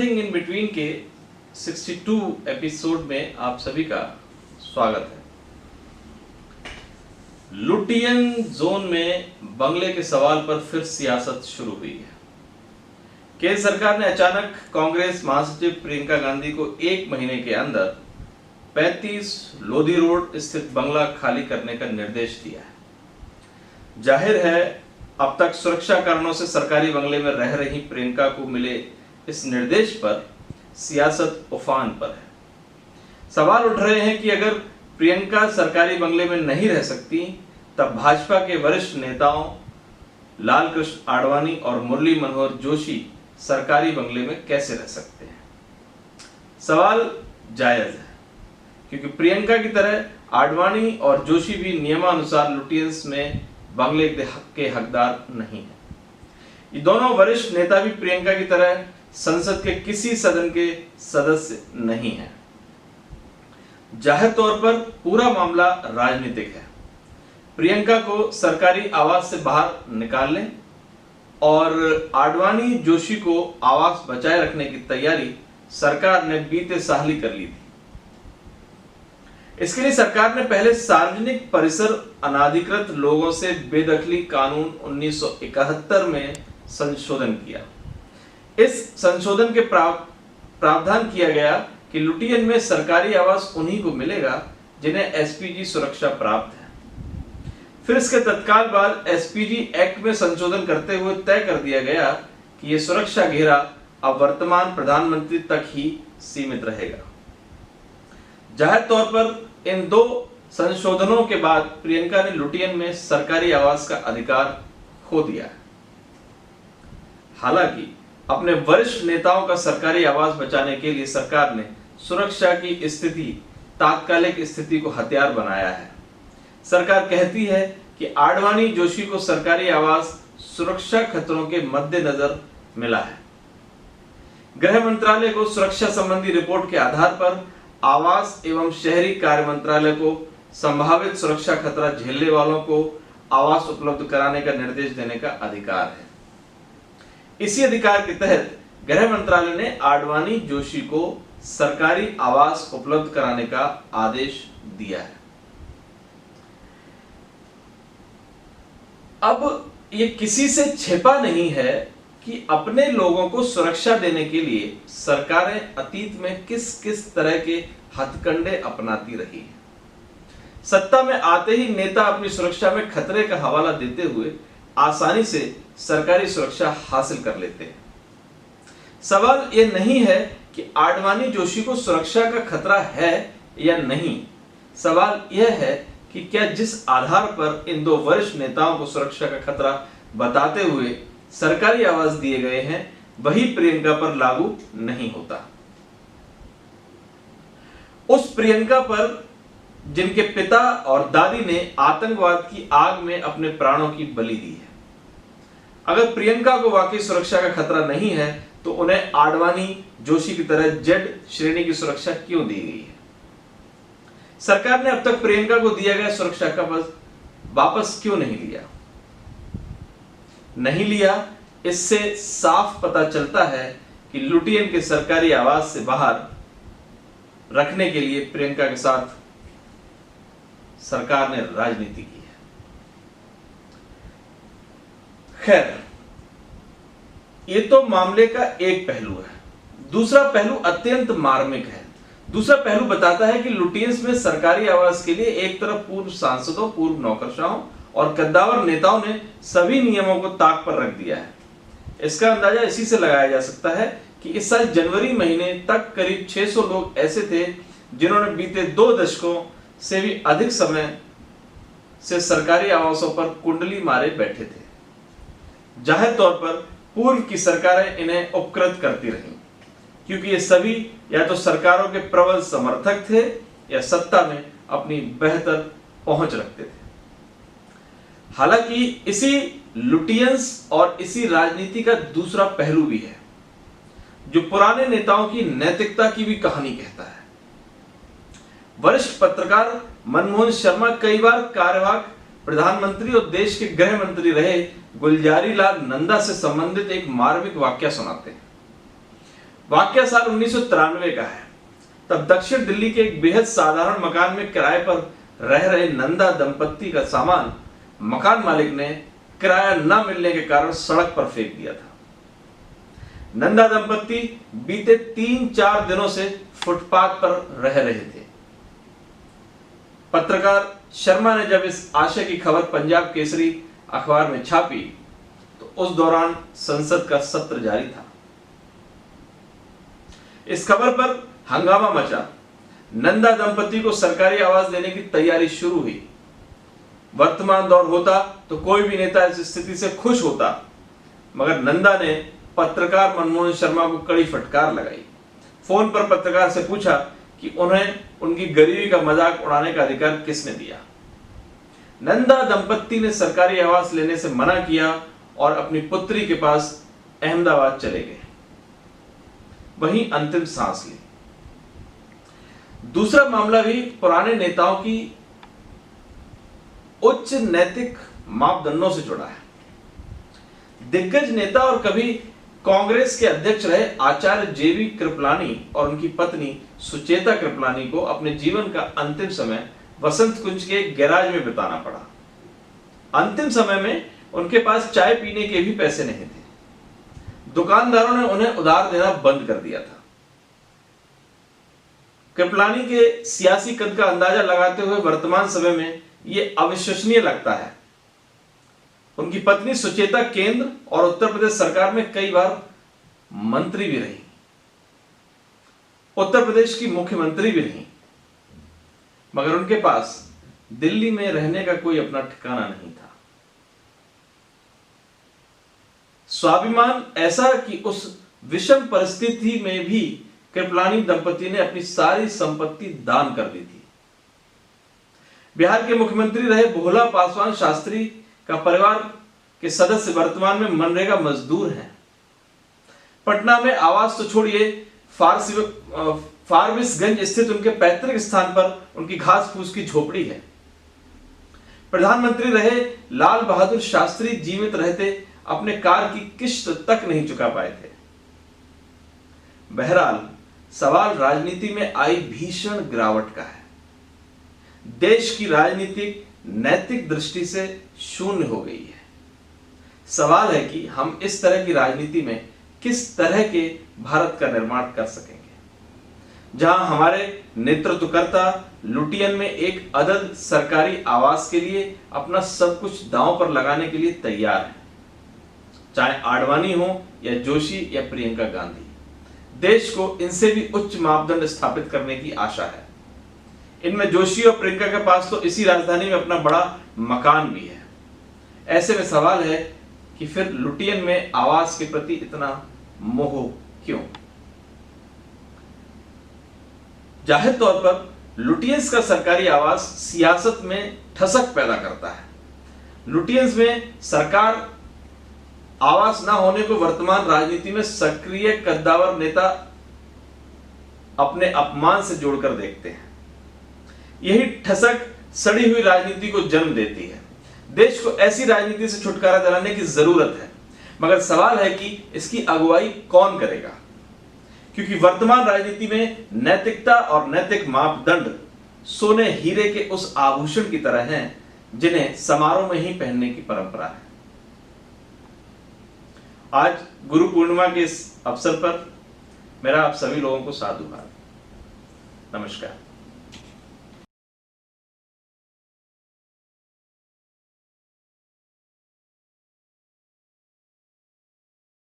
Something in between के 62 episode में आप सभी का स्वागत है। लुटियन जोन में बंगले के सवाल पर फिर सियासत शुरू हुई है। केंद्र सरकार ने अचानक कांग्रेस महासचिव प्रियंका गांधी को 1 महीने के अंदर 35 लोधी रोड स्थित बंगला खाली करने का निर्देश दिया है। जाहिर है अब तक सुरक्षा कारणों से सरकारी बंगले में रह रही प्रियंका को मिले इस निर्देश पर सियासत उफान पर है। सवाल उठ रहे हैं कि अगर प्रियंका सरकारी बंगले में नहीं रह सकती तब भाजपा के वरिष्ठ नेताओं लालकृष्ण आडवाणी और मुरली मनोहर जोशी सरकारी बंगले में कैसे रह सकते हैं। सवाल जायज है क्योंकि प्रियंका की तरह आडवाणी और जोशी भी नियमानुसार लुटियंस में बंगले के हकदार नहीं है। ये दोनों वरिष्ठ नेता भी प्रियंका की तरह संसद के किसी सदन के सदस्य नहीं है। जाहिर तौर पर पूरा मामला राजनीतिक है। प्रियंका को सरकारी आवास से बाहर निकाल लें और आडवाणी जोशी को आवास बचाए रखने की तैयारी सरकार ने बीते साल ही कर ली थी। इसके लिए सरकार ने पहले सार्वजनिक परिसर अनाधिकृत लोगों से बेदखली कानून 1971 में संशोधन किया। इस संशोधन के प्रावधान किया गया कि लुटियन में सरकारी आवास उन्हीं को मिलेगा जिन्हें एसपीजी सुरक्षा प्राप्त है। फिर इसके तत्काल बाद एसपीजी एक्ट में संशोधन करते हुए तय कर दिया गया कि यह सुरक्षा घेरा अब वर्तमान प्रधानमंत्री तक ही सीमित रहेगा। जाहिर तौर पर इन 2 संशोधनों के बाद प्रियंका ने लुटियन में सरकारी आवास का अधिकार खो दिया है। हालांकि अपने वरिष्ठ नेताओं का सरकारी आवास बचाने के लिए सरकार ने सुरक्षा की स्थिति तात्कालिक स्थिति को हथियार बनाया है। सरकार कहती है कि आडवाणी जोशी को सरकारी आवास सुरक्षा खतरों के मद्देनजर मिला है। गृह मंत्रालय को सुरक्षा संबंधी रिपोर्ट के आधार पर आवास एवं शहरी कार्य मंत्रालय को संभावित सुरक्षा खतरा झेलने वालों को आवास उपलब्ध कराने का निर्देश देने का अधिकार है। इसी अधिकार के तहत गृह मंत्रालय ने आडवाणी जोशी को सरकारी आवास उपलब्ध कराने का आदेश दिया है। अब ये किसी से छिपा नहीं है कि अपने लोगों को सुरक्षा देने के लिए सरकारें अतीत में किस किस तरह के हथकंडे अपनाती रही है। सत्ता में आते ही नेता अपनी सुरक्षा में खतरे का हवाला देते हुए आसानी से सरकारी सुरक्षा हासिल कर लेते हैं। सवाल यह नहीं है कि आडवाणी जोशी को सुरक्षा का खतरा है या नहीं। सवाल यह है कि क्या जिस आधार पर इन 2 वरिष्ठ नेताओं को सुरक्षा का खतरा बताते हुए सरकारी आवास दिए गए हैं वही प्रियंका पर लागू नहीं होता। उस प्रियंका पर जिनके पिता और दादी ने आतंकवाद की आग में अपने प्राणों की बलि दी है। अगर प्रियंका को वाकई सुरक्षा का खतरा नहीं है तो उन्हें आडवाणी जोशी की तरह जेड श्रेणी की सुरक्षा क्यों दी गई है। सरकार ने अब तक प्रियंका को दिया गया सुरक्षा का वापस क्यों नहीं लिया। इससे साफ पता चलता है कि लुटियन के सरकारी आवास से बाहर रखने के लिए प्रियंका के साथ सरकार ने राजनीति की है। खैर, ये तो मामले का एक पहलू है। दूसरा पहलू अत्यंत मार्मिक है। दूसरा पहलू बताता है कि लुटियंस में सरकारी आवास के लिए एक तरफ पूर्व सांसदों, पूर्व नौकरशाहों और कद्दावर नेताओं ने सभी नियमों को ताक पर रख दिया है। इसका अंदाजा इसी से लगाया जा सकता है कि इस साल जनवरी महीने तक करीब 600 लोग ऐसे थे जिन्होंने बीते 2 दशकों से भी अधिक समय से सरकारी आवासों पर कुंडली मारे बैठे थे। जाहिर तौर पर पूर्व की सरकारें इन्हें उपकृत करती रहीं क्योंकि ये सभी या तो सरकारों के प्रबल समर्थक थे या सत्ता में अपनी बेहतर पहुंच रखते थे। हालांकि इसी लुटियंस और इसी राजनीति का दूसरा पहलू भी है जो पुराने नेताओं की नैतिकता की भी कहानी कहता है। वरिष्ठ पत्रकार मनमोहन शर्मा कई बार कार्यवाहक प्रधानमंत्री और देश के गृह मंत्री रहे गुलजारी लाल नंदा से संबंधित एक मार्मिक वाक्य सुनाते हैं। वाकया साल 1993 का है। तब दक्षिण दिल्ली के एक बेहद साधारण मकान में किराए पर रह रहे नंदा दंपत्ति का सामान मकान मालिक ने किराया न मिलने के कारण सड़क पर फेंक दिया था। नंदा दंपत्ति बीते 3-4 दिनों से फुटपाथ पर रह रहे थे। पत्रकार शर्मा ने जब इस आशय की खबर पंजाब केसरी अखबार में छापी तो उस दौरान संसद का सत्र जारी था। इस खबर पर हंगामा मचा। नंदा दंपत्ति को सरकारी आवास देने की तैयारी शुरू हुई। वर्तमान दौर होता तो कोई भी नेता इस स्थिति से खुश होता, मगर नंदा ने पत्रकार मनमोहन शर्मा को कड़ी फटकार लगाई। फोन पर पत्रकार से पूछा कि उन्हें उनकी गरीबी का मजाक उड़ाने का अधिकार किसने दिया। नंदा दंपत्ति ने सरकारी आवास लेने से मना किया और अपनी पुत्री के पास अहमदाबाद चले गए, वहीं अंतिम सांस ली। दूसरा मामला भी पुराने नेताओं की उच्च नैतिक मापदंडों से जुड़ा है। दिग्गज नेता और कभी कांग्रेस के अध्यक्ष रहे आचार्य जेवी कृपलानी और उनकी पत्नी सुचेता कृपलानी को अपने जीवन का अंतिम समय वसंत कुंज के गैराज में बिताना पड़ा। अंतिम समय में उनके पास चाय पीने के भी पैसे नहीं थे। दुकानदारों ने उन्हें उधार देना बंद कर दिया था। कृपलानी के सियासी कद का अंदाजा लगाते हुए वर्तमान समय में यह अविश्वसनीय लगता है। उनकी पत्नी सुचेता केंद्र और उत्तर प्रदेश सरकार में कई बार मंत्री भी रही, उत्तर प्रदेश की मुख्यमंत्री भी रही, मगर उनके पास दिल्ली में रहने का कोई अपना ठिकाना नहीं था। स्वाभिमान ऐसा कि उस विषम परिस्थिति में भी कृपलानी दंपति ने अपनी सारी संपत्ति दान कर दी थी। बिहार के मुख्यमंत्री रहे भोला पासवान शास्त्री का परिवार के सदस्य वर्तमान में मनरेगा मजदूर हैं। पटना में आवास तो छोड़िए, फारबिसगंज स्थित उनके पैतृक स्थान पर उनकी घास फूस की झोपड़ी है। प्रधानमंत्री रहे लाल बहादुर शास्त्री जीवित रहते अपने कार की किश्त तक नहीं चुका पाए थे। बहरहाल सवाल राजनीति में आई भीषण गिरावट का है। देश की राजनीति नैतिक दृष्टि से शून्य हो गई है। सवाल है कि हम इस तरह की राजनीति में किस तरह के भारत का निर्माण कर सकेंगे, जहां हमारे नेतृत्वकर्ता लुटियन में एक अदद सरकारी आवास के लिए अपना सब कुछ दांव पर लगाने के लिए तैयार है, चाहे आडवाणी हो या जोशी या प्रियंका गांधी। देश को इनसे भी उच्च मापदंड स्थापित करने की आशा है। इनमें जोशी और प्रियंका के पास तो इसी राजधानी में अपना बड़ा मकान भी है। ऐसे में सवाल है कि फिर लुटियन में आवास के प्रति इतना मोह क्यों? जाहिर तौर पर लुटियंस का सरकारी आवास सियासत में ठसक पैदा करता है। लुटियंस में सरकार आवास ना होने को वर्तमान राजनीति में सक्रिय कद्दावर नेता अपने अपमान से जोड़कर देखते हैं। यही ठसक सड़ी हुई राजनीति को जन्म देती है। देश को ऐसी राजनीति से छुटकारा दिलाने की जरूरत है, मगर सवाल है कि इसकी अगुवाई कौन करेगा, क्योंकि वर्तमान राजनीति में नैतिकता और नैतिक मापदंड सोने हीरे के उस आभूषण की तरह हैं जिन्हें समारोह में ही पहनने की परंपरा है। आज गुरु पूर्णिमा के इस अवसर पर मेरा आप सभी लोगों को साधुवाद। नमस्कार।